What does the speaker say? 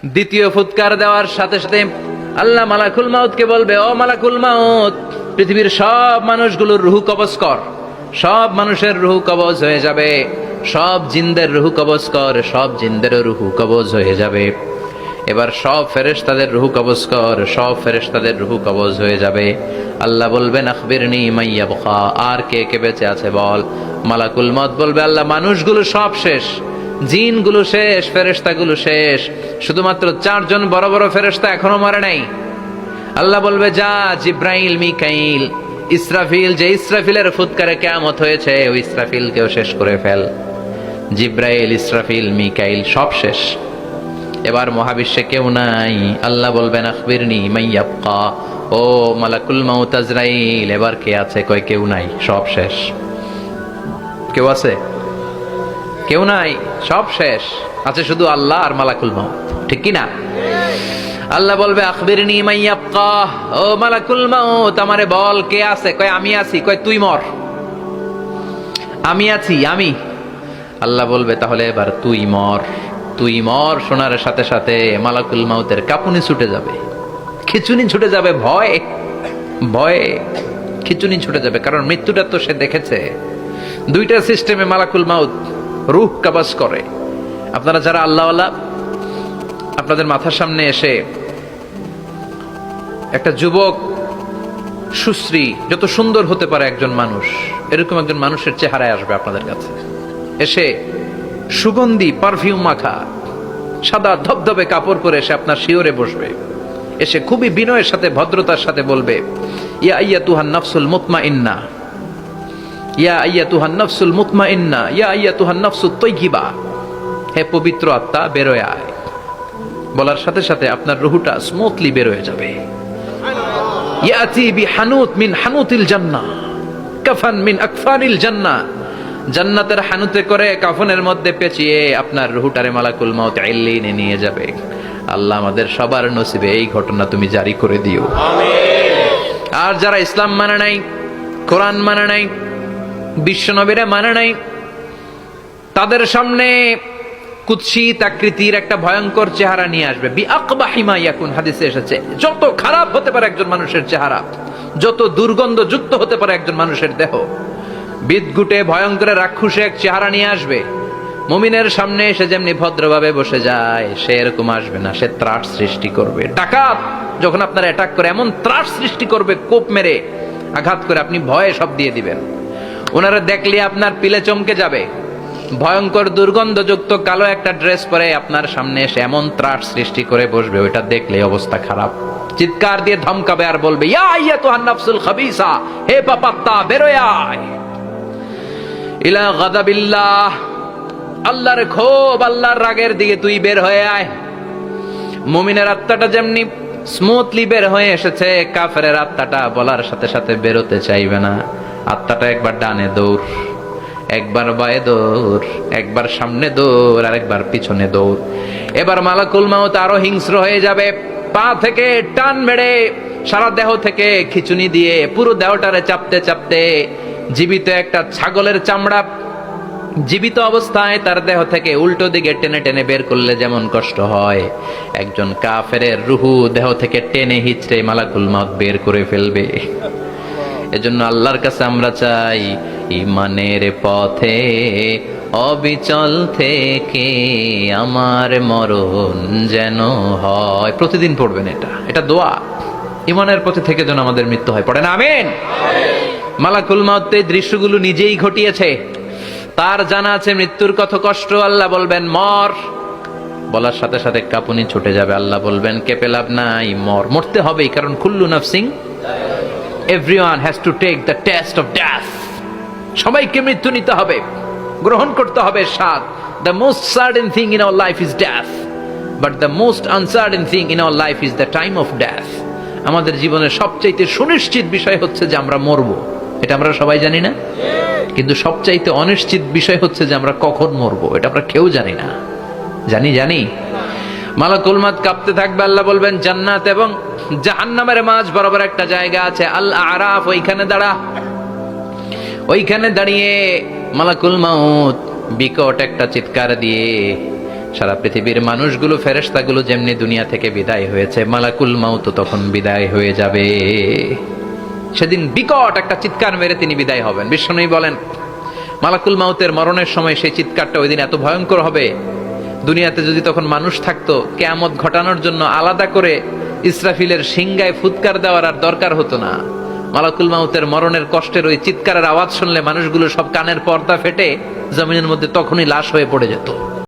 দ্বিতীয় ফুৎকার দেওয়ার সাথে সাথে আল্লাহ মালাকুল মাউতকে বলবে, ও মালাকুল মাউত, পৃথিবীর সব মানুষগুলোর রুহু কবজ কর। সব মানুষের রুহু কবজ হয়ে যাবে। সব জিনদের রুহু কবজ কর, সব জিনদেরও রুহু কবজ হয়ে যাবে। এবার সব ফেরেশতাদের রুহু কবজ কর, সব ফেরেশতাদের রুহু কবজ হয়ে যাবে। আল্লাহ বলবেন, আখবিরনি মাইয়াবকা, আর কে কে বেঁচে আছে বল। মালাকুল মউত বলবে, আল্লাহ মানুষগুলো সব শেষ, জিনগুলো শেষ, ফেরেশতাগুলো শেষ, শুধুমাত্র 4 জন বড় বড় ফেরেশতা এখনো মরে নাই। আল্লাহ বলবে, যা জিব্রাইল, মিকাইল, ইসরাফিল, যে ইসরাফিলের ফুৎকারে কিয়ামত হয়েছে ওই ইসরাফিলকেও শেষ করে ফেল। জিব্রাইল, ইসরাফিল, মিকাইল সব শেষ। এবার মহাবিশ্বে কেউ নাই। আল্লাহ বলবেন, আখবিরনি মাইয়াবকা, ও মালাকুল মাউত আজরাইল, এবার কে আছে? কয় কেউ নাই, সব শেষ। কেউ আছে? কেউ নাই, সব শেষ। আছে শুধু আল্লাহ আর মালাকুল মাউত, ঠিক কি না? আল্লাহ বলবে, আখবিরনি মাইয়াবকা, ও মালাকুল মাউত, আমারে বল কে আছে? কয় আমি আছি। কয় তুই মর। আমি আছি, আমি। আল্লাহ বলবে, তাহলে এবার তুই মর। তুই মর শোনার সাথে সাথে মালাকুল মাউতের কাঁপুনি ছুটে যাবে, খিচুনি ছুটে যাবে, ভয় ভয়ে খিচুনি ছুটে যাবে। কারণ মৃত্যুটা তো সে দেখেছে। দুইটা সিস্টেমে মালাকুল মাউত রূহ কবজ করে। আপনারা যারা আল্লাহওয়ালা, আপনাদের মাথার সামনে এসে একটা যুবক, সুশ্রী, যত সুন্দর হতে পারে একজন মানুষ, এরকম একজন মানুষের চেহারায় আসবে আপনাদের কাছে। এসে সুগন্ধি পারফিউম মাখা সাদা ধবধবে কাপড় পরে এসে আপনার শিওরে বসবে। এসে খুবই বিনয়ের সাথে, ভদ্রতার সাথে বলবে, ইয়া আইয়াতুহান নাফসুল মুতমাইন্না, ইয়া আইয়াতুহান নাফসুল মুতমাইন্না, ইয়া আইয়াতুহান নাফসুত তাইয়্যিবা, হে পবিত্র আত্মা, বেরোয় আয়। বলার সাথে সাথে আপনার রুহুটা স্মুথলি বের হয়ে যাবে। ইয়াতি বিহানুত মিন হানুতিল জান্নাহ, কাফান মিন আকফানিল জান্নাহ, জান্নাতের হানুতে করে কাফনের মধ্যে পেঁচিয়ে আপনার রুহুটারে মালাকুল মাউত ইল্লিনে নিয়ে যাবে। আল্লাহ আমাদের সবার নসিবে এই ঘটনা তুমি জারি করে দিও, আমিন। আর যারা ইসলাম মানে নাই, কোরআন মানে নাই, বিশ্বনবীরে মানে নাই, তাদের সামনে কুৎসিত আকৃতির একটা ভয়ঙ্কর চেহারা নিয়ে আসবে। বিআকবাহি মা ইয়াকুন, হাদিসে এসেছে, যত খারাপ হতে পারে একজন মানুষের চেহারা, যত দুর্গন্ধযুক্ত হতে পারে একজন মানুষের দেহ, বিদঘুটে ভয়ঙ্কর রাক্ষসে এক চেহারা নিয়ে আসবে। মুমিনের সামনে এসে যেমনি ভদ্রভাবে বসে যায়, সে এরকম আসবে না। সে ত্রাস সৃষ্টি করবে। ডাকাত যখন আপনার অ্যাটাক করে, এমন ত্রাস সৃষ্টি করবে, কোপ মেরে আঘাত করে আপনি ভয়ে সব দিয়ে দিবেন। ওনারা দেখলে আপনার পিলে চমকে যাবে। ভয়ঙ্কর দুর্গন্ধযুক্ত কালো একটা ড্রেস পরে আপনার সামনে এসে এমন ত্রাস সৃষ্টি করে বসবে, ওইটা দেখলে অবস্থা খারাপ। চিৎকার দিয়ে ধমকাবে আর বলবে, ইয়া আইয়াতুহান নাফসুল খাবিসা, হে পাপাত্তা, বেরোয় আয় ইলা গাদাবিল্লাহ, আল্লাহর ক্ষোভ, আল্লাহর রাগের দিকে তুই বের হয়ে আয়। মুমিনের আত্মাটা যেমনি স্মুথলি বের হয়ে এসেছে, কাফেরের আত্মাটা বলার সাথে সাথে বেরোতে চাইবে না। আত্মাটা একবার ডানে দৌড়, একবার বায়ে দৌড়, একবার সামনে দৌড়, আর একবার পিছনে দৌড়। এবার মালাকুল মাউত আরো হিংস্র হয়ে যাবে। পা থেকে টান মেরে সারা দেহ থেকে খিচুনি দিয়ে পুরো দেহটারে চাপতে চাপতে জীবিত একটা ছাগলের চামড়া জীবিত অবস্থায় তার দেহ থেকে উল্টো দিকে টেনে টেনে বের করলে যেমন কষ্ট হয়, একজন কাফেরের রুহু দেহ থেকে টেনে হিচড়ে মালাকুল মাউত বের করে ফেলবে। এজন্য আল্লাহর কাছে আমরা চাই, ঈমানের পথে অবিচল থেকে আমার মরণ যেন হয়। প্রতিদিন পড়বেন এটা দোয়া। ঈমানের পথে থেকে যেন আমাদের মৃত্যু হয়। পড়েন আমিন। মালাকুল মাউত এই দৃশ্যগুলো নিজেই ঘটিয়েছে। তার জানা আছে মৃত্যুর কত কষ্ট। আল্লাহ বলবেন মর, বলার সাথে সাথে কাঁপুনি ছুটে যাবে। আল্লাহ বলবেন কেঁপে লাভ নাই, মর, মরতে হবেই। কারণ কুল্লু নাফসিন, everyone has to take the test of death. সবাইকে মৃত্যু নিতে হবে, গ্রহণ করতে হবে স্বাদ। The most certain thing in our life is death, but the most uncertain thing in our life is the time of death. আমাদের জীবনের সবচাইতে সুনিশ্চিত বিষয় হচ্ছে যে আমরা মরবো, এটা আমরা সবাই জানি না? কিন্তু সবচাইতে অনিশ্চিত বিষয় হচ্ছে যে আমরা কখন মরবো, এটা আমরা কেউ জানি না। জানি মালাকুল মাউত কাঁপতে থাকবে। আল্লাহ বলবেন জান্নাত এবং জাহান্নামের মাঝ বরাবর একটা জায়গা আছে, আল আরাফ, ওইখানে দাঁড়া। ওইখানে দাঁড়িয়ে মালাকুল মাউত বিকট একটা চিৎকার দিয়ে সারা পৃথিবীর মানুষগুলো, ফেরেশতাগুলো যেমনি দুনিয়া থেকে বিদায় হয়েছে, মালাকুল মাউত তখন বিদায় হয়ে যাবে। সেদিন বিকট একটা চিৎকার মেরে তিনি বিদায় হবেন। বিশ্বনবী বলেন, মালাকুল মাউতের মরণের সময় সেই চিৎকারটা ওই দিন এত ভয়ঙ্কর হবে, দুনিয়াতে যদি তখন মানুষ থাকতো, কিয়ামত ঘটানোর জন্য আলাদা করে ইসরাফিলের সিংগায় ফুৎকার দেওয়ার আর দরকার হতো না। মালাকুল মাউতের মরণের কষ্টের ওই চিৎকারের আওয়াজ শুনলে মানুষগুলো সব কানের পর্দা ফেটে জমিনের মধ্যে তখনই লাশ হয়ে পড়ে যেত।